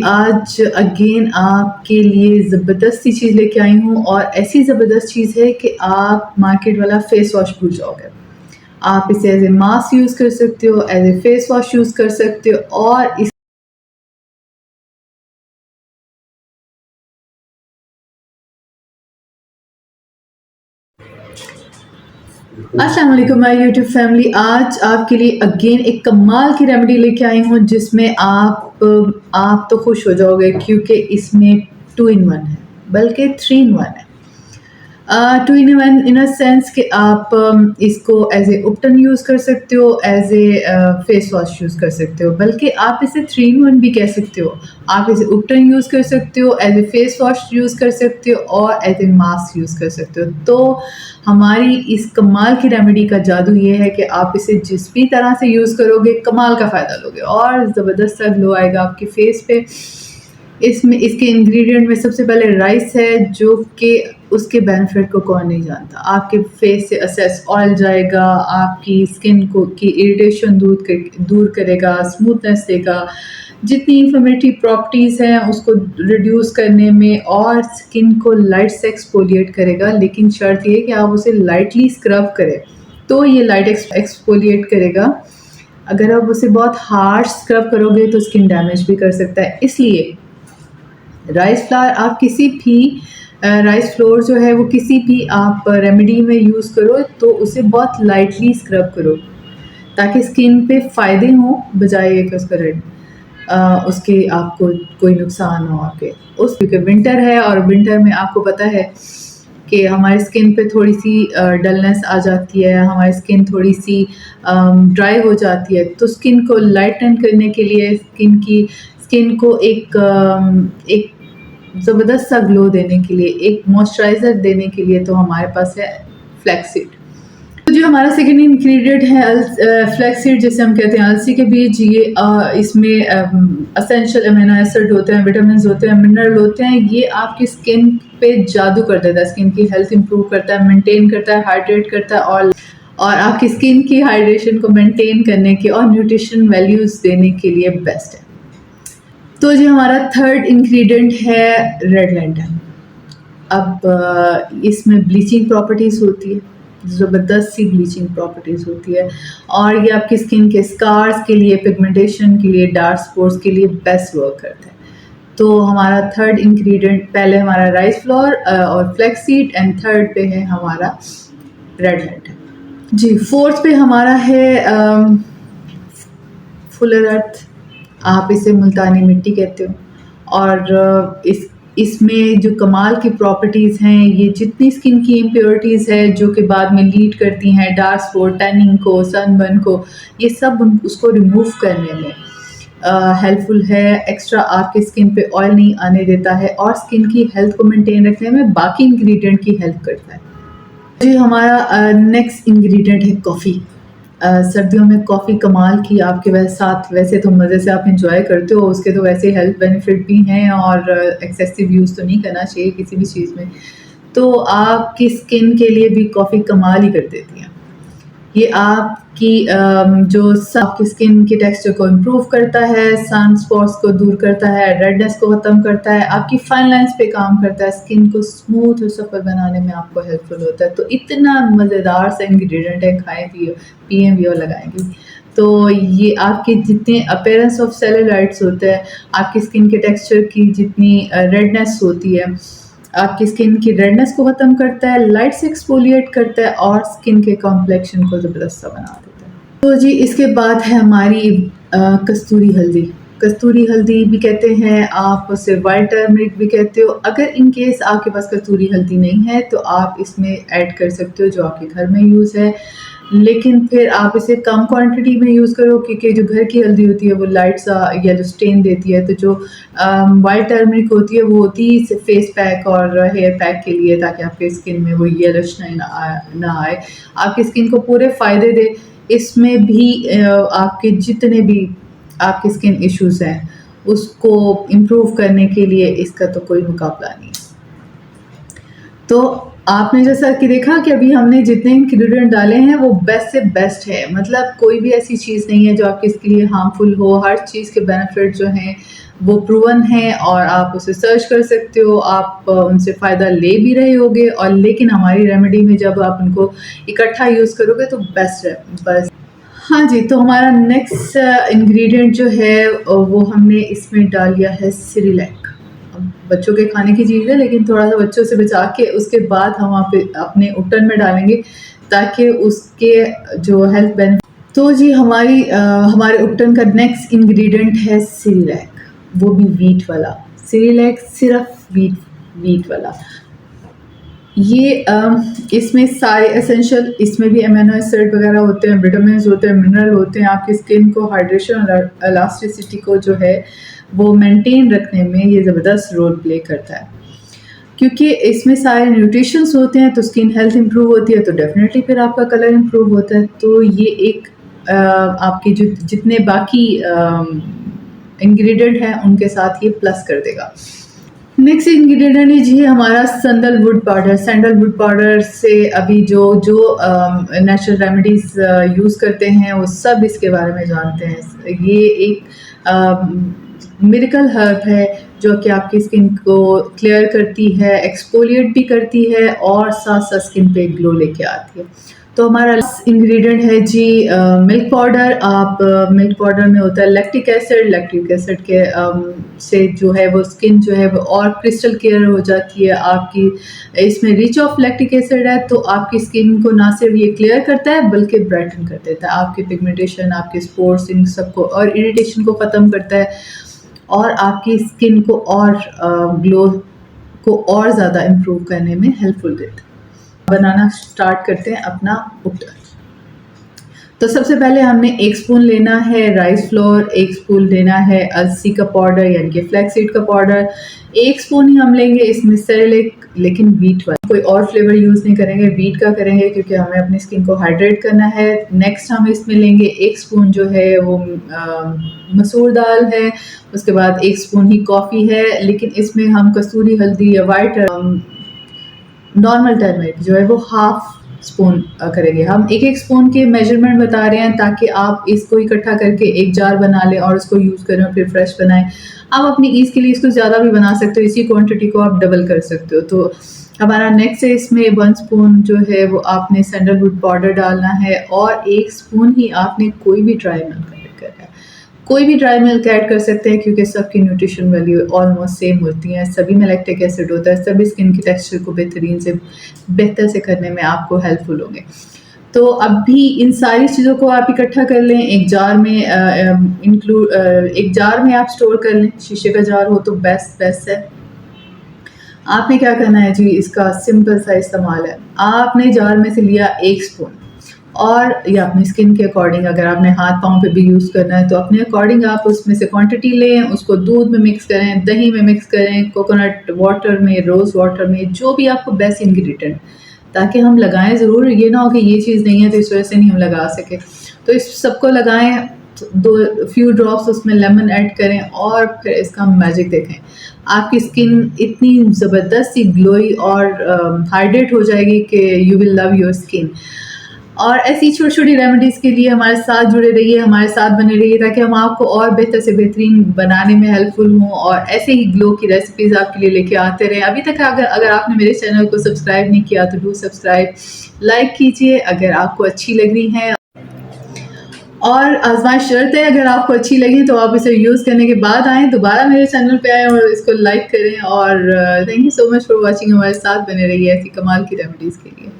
आज अगेन आपके लिए ज़बरदस्त सी चीज़ लेके आई हूँ और ऐसी ज़बरदस्त चीज़ है कि आप मार्केट वाला फेस वॉश भूल जाओगे। आप इसे एज ए मास्क यूज़ कर सकते हो, as a face wash use कर सकते हो और इस अस्सलाम वालेकुम माय यूट्यूब फैमिली। आज आपके लिए अगेन एक कमाल की रेमेडी लेके आई हूँ जिसमें आप तो खुश हो जाओगे क्योंकि इसमें 2 इन 1 है, बल्कि 3 इन 1 है। 2 इन 1 इन अ सेंस कि आप इसको एज ए उपटन यूज़ कर सकते हो, as a face wash use कर सकते हो, बल्कि आप इसे 3 इन 1 भी कह सकते हो। आप इसे उपटन यूज़ कर सकते हो, as a face wash use कर सकते हो और एज ए मास्क यूज़ कर सकते हो। तो हमारी इस कमाल की रेमेडी का जादू ये है कि आप इसे जिस भी तरह से यूज़ करोगे कमाल का फ़ायदा लोगे और ज़बरदस्त सा ग्लो आएगा आपके फेस पे। इसमें इसके इंग्रेडिएंट में सबसे पहले राइस है, जो कि उसके बेनिफिट को कौन नहीं जानता। आपके फेस से एक्सेस ऑयल जाएगा, आपकी स्किन को की इरिटेशन दूर करेगा, स्मूथनेस देगा, जितनी इन्फ्लेमेटरी प्रॉपर्टीज़ हैं उसको रिड्यूस करने में और स्किन को लाइट से एक्सफोलिएट करेगा। लेकिन शर्त ये है कि आप उसे लाइटली स्क्रब करें तो ये लाइट एक्सफोलिएट करेगा। अगर आप उसे बहुत हार्ड स्क्रब करोगे तो स्किन डैमेज भी कर सकता है। इसलिए राइस फ्लावर आप किसी भी राइस फ्लोर जो है वो किसी भी आप रेमेडी में यूज़ करो तो उसे बहुत लाइटली स्क्रब करो ताकि स्किन पे फ़ायदे हों बजाय कि उसका उसके आपको कोई नुकसान हो आपके उस, क्योंकि विंटर है और विंटर में आपको पता है कि हमारी स्किन पे थोड़ी सी डलनेस आ जाती है, हमारी स्किन थोड़ी सी ड्राई हो जाती है। तो स्किन को लाइटन करने के लिए स्किन को एक ज़बरदस्त सा ग्लो देने के लिए, एक मॉइस्चराइज़र देने के लिए तो हमारे पास है फ्लैक्ससीड। तो जो हमारा सेकेंड इंग्रेडिएंट है फ्लैक्ससीड, जिसे हम कहते हैं अलसी के बीज। ये इसमें एसेंशियल अमीनो एसिड होते हैं, विटामिन होते हैं, मिनरल होते हैं। ये आपकी स्किन पे जादू कर देता है, स्किन की हेल्थ इंप्रूव करता है, मेंटेन करता है, हाइड्रेट करता है और आपकी स्किन की हाइड्रेशन को मेंटेन करने के और न्यूट्रिशन वैल्यूज़ देने के लिए बेस्ट है। तो जो हमारा थर्ड इंग्रेडिएंट है रेड लेंटन। अब इसमें ब्लीचिंग प्रॉपर्टीज़ होती है, ज़बरदस्त सी ब्लीचिंग प्रॉपर्टीज़ होती है और ये आपकी स्किन के स्कार्स के लिए, पिगमेंटेशन के लिए, डार्क स्पॉट्स के लिए बेस्ट वर्क करता है। तो हमारा थर्ड इंग्रेडिएंट, पहले हमारा राइस फ्लोर और फ्लैक्ससीड एंड थर्ड पे है हमारा रेड लेंटन। जी, फोर्थ पे हमारा है फुलर अर्थ। आप इसे मुल्तानी मिट्टी कहते हो और इसमें जो कमाल की प्रॉपर्टीज़ हैं, ये जितनी स्किन की इम्प्योरिटीज़ है जो कि बाद में लीड करती हैं डार्क स्पॉट, टैनिंग को, सनबर्न को, ये सब उसको रिमूव करने में हेल्पफुल है। एक्स्ट्रा आपकी स्किन पे ऑयल नहीं आने देता है और स्किन की हेल्थ को मेंटेन रखने में बाकी इंग्रेडिएंट की हेल्प करता है। जी, हमारा नेक्स्ट इंग्रेडिएंट है कॉफ़ी। सर्दियों में कॉफ़ी कमाल की आपके साथ वैसे तो मज़े से आप इंजॉय करते हो, उसके तो वैसे हेल्थ बेनिफिट भी हैं और एक्सेसिव यूज़ तो नहीं करना चाहिए किसी भी चीज़ में। तो आपकी स्किन के लिए भी कॉफ़ी कमाल ही कर देती है। ये आपकी आपकी स्किन के टेक्सचर को इम्प्रूव करता है, सन स्पॉट्स को दूर करता है, रेडनेस को ख़त्म करता है, आपकी फाइन लाइंस पे काम करता है, स्किन को स्मूथ और सफल बनाने में आपको हेल्पफुल होता है। तो इतना मज़ेदार सा इंग्रेडिएंट है, खाएं भी, पिएँ भी और लगाएं भी। तो ये आपके जितने अपीयरेंस ऑफ सेलुलाइट्स होते हैं, आपकी स्किन के टेक्सचर की जितनी रेडनेस होती है, आपकी स्किन की रेडनेस को ख़त्म करता है, लाइट से एक्सफोलिएट करता है और स्किन के कॉम्प्लेक्शन को ज़बरदस्त सा बना देता है। तो जी, इसके बाद है हमारी कस्तूरी हल्दी। कस्तूरी हल्दी भी कहते हैं, आप उसे वाइट टर्मरिक भी कहते हो। अगर इन केस आपके पास कस्तूरी हल्दी नहीं है तो आप इसमें ऐड कर सकते हो जो आपके घर में यूज़ है, लेकिन फिर आप इसे कम क्वांटिटी में यूज़ करो क्योंकि जो घर की हल्दी होती है वो लाइट सा येलो स्टेन देती है। तो जो वाइट टर्मरिक होती है वो होती है फेस पैक और हेयर पैक के लिए, ताकि आपके स्किन में वो येलोश ना आए, आपकी स्किन को पूरे फ़ायदे दे। इसमें भी आपके जितने भी आपके स्किन इश्यूज़ हैं उसको इम्प्रूव करने के लिए इसका तो कोई मुकाबला नहीं है। तो आपने जैसा कि देखा कि अभी हमने जितने इंग्रेडिएंट डाले हैं वो बेस्ट से बेस्ट है, मतलब कोई भी ऐसी चीज़ नहीं है जो आपके इसके लिए हार्मफुल हो। हर चीज़ के बेनिफिट जो हैं वो प्रूवन है और आप उसे सर्च कर सकते हो, आप उनसे फ़ायदा ले भी रहे होगे। और लेकिन हमारी रेमेडी में जब आप उनको इकट्ठा यूज़ करोगे तो बेस्ट है बस। हाँ जी, तो हमारा नेक्स्ट इंग्रेडिएंट जो है वो हमने इसमें डाल दिया है सेरेलैक। अब बच्चों के खाने की चीज़ है लेकिन थोड़ा-सा बच्चों से बचा के उसके बाद हम वहाँ पे अपने उपटन में डालेंगे ताकि उसके जो हेल्थ बेनिफिट। तो जी हमारे उपटन का नेक्स्ट इंग्रेडिएंट है सेरेलैक, वो भी व्हीट वाला। सेरेलैक सिर्फ व्हीट वाला। ये इसमें सारे एसेंशियल, इसमें भी अमीनो एसिड वगैरह होते हैं, विटामिन्स होते हैं, मिनरल होते हैं। आपकी स्किन को हाइड्रेशन और इलास्टिसिटी को जो है वो मेंटेन रखने में ये ज़बरदस्त रोल प्ले करता है। क्योंकि इसमें सारे न्यूट्रिशंस होते हैं तो स्किन हेल्थ इंप्रूव होती है, तो डेफिनेटली फिर आपका कलर इंप्रूव होता है। तो ये एक आपके जो जितने बाकी इंग्रेडिएंट हैं उनके साथ ये प्लस कर देगा। नेक्स्ट इंग्रेडिएंट है जी हमारा सैंडलवुड पाउडर। सैंडलवुड पाउडर से अभी जो जो नेचुरल रेमेडीज यूज़ करते हैं वो सब इसके बारे में जानते हैं। ये एक मिरेकल हर्ब है जो कि आपकी स्किन को क्लियर करती है, एक्सफोलिएट भी करती है और साथ साथ स्किन पे ग्लो लेके आती है। तो हमारा इंग्रेडिएंट है जी मिल्क पाउडर। आप मिल्क पाउडर में होता है लैक्टिक एसिड के से जो है वो स्किन जो है वो और क्रिस्टल क्लियर हो जाती है आपकी। इसमें रिच ऑफ लैक्टिक एसिड है तो आपकी स्किन को ना सिर्फ ये क्लियर करता है बल्कि ब्राइटन कर देता है, आपकी पिगमेंटेशन, आपके स्पोर्स, इन सबको और इरिटेशन को ख़त्म करता है और आपकी स्किन को और ग्लो को और ज़्यादा इम्प्रूव करने में हेल्पफुल देता है। बनाना स्टार्ट करते हैं अपना उपटन। तो सबसे पहले हमने 1 स्पून लेना है राइस फ्लोर, 1 स्पून लेना है अलसी का पाउडर यानी कि फ्लैक्स सीड का पाउडर, 1 स्पून ही हम लेंगे इसमें सेरेलैक, लेकिन व्हीट वाला। कोई और फ्लेवर यूज़ नहीं करेंगे, व्हीट का करेंगे क्योंकि हमें अपनी स्किन को हाइड्रेट करना है। नेक्स्ट हम इसमें लेंगे 1 स्पून जो है वो मसूर दाल है, उसके बाद 1 स्पून ही कॉफ़ी है, लेकिन इसमें हम कसूरी हल्दी या वाइट नॉर्मल टर्मरिक जो है वो हाफ स्पून करेंगे। हम एक स्पून के मेजरमेंट बता रहे हैं ताकि आप इसको इकट्ठा करके एक जार बना लें और उसको यूज़ करें और फिर फ्रेश बनाएं। आप अपनी ईज़ के लिए इसको ज़्यादा भी बना सकते हो, इसी क्वांटिटी को आप डबल कर सकते हो। तो हमारा नेक्स्ट है इसमें 1 स्पून जो है वो आपने सैंडलवुड पाउडर डालना है और 1 स्पून ही आपने कोई भी ड्राई मिल्क ऐड करना है। कोई भी ड्राई मिल्क ऐड कर सकते हैं क्योंकि सबकी न्यूट्रिशन वैल्यू ऑलमोस्ट सेम होती है, सभी में लैक्टिक एसिड होता है, सभी स्किन की टेक्सचर को बेहतर से करने में आपको हेल्पफुल होंगे। तो अब भी इन सारी चीज़ों को आप इकट्ठा कर लें, एक जार में एक जार में आप स्टोर कर लें। शीशे का जार हो तो बेस्ट है। आपने क्या करना है जी, इसका सिंपल सा इस्तेमाल है। आपने जार में से लिया 1 स्पून और या अपनी स्किन के अकॉर्डिंग, अगर आपने हाथ पाँव पे भी यूज़ करना है तो अपने अकॉर्डिंग आप उसमें से क्वांटिटी लें, उसको दूध में मिक्स करें, दही में मिक्स करें, कोकोनट वाटर में, रोज़ वाटर में, जो भी आपको बेस्ट इंग्रेडिएंट, ताकि हम लगाएं ज़रूर। ये ना हो कि ये चीज़ नहीं है तो इस वजह से नहीं हम लगा सके। तो इस सबको लगाएं, दो फ्यू ड्रॉप्स उसमें लेमन ऐड करें और फिर इसका मैजिक देखें। आपकी स्किन इतनी ज़बरदस्त सी ग्लोई और हाइड्रेट हो जाएगी कि you will love your skin. और ऐसी छोटी छोटी रेमेडीज़ के लिए हमारे साथ जुड़े रहिए, हमारे साथ बने रहिए ताकि हम आपको और बेहतर से बेहतरीन बनाने में हेल्पफुल हों और ऐसे ही ग्लो की रेसिपीज़ आपके लिए लेके आते रहें। अभी तक अगर आपने मेरे चैनल को सब्सक्राइब नहीं किया तो डू सब्सक्राइब, लाइक कीजिए अगर आपको अच्छी लग रही हैं और आजमाइश शर्त है, अगर आपको अच्छी लगी तो आप इसे यूज़ करने के बाद आएँ, दोबारा मेरे चैनल पे आएँ और इसको लाइक करें। और thank you so much for watching. हमारे साथ बने रहिए ऐसी कमाल की रेमेडीज़ के लिए।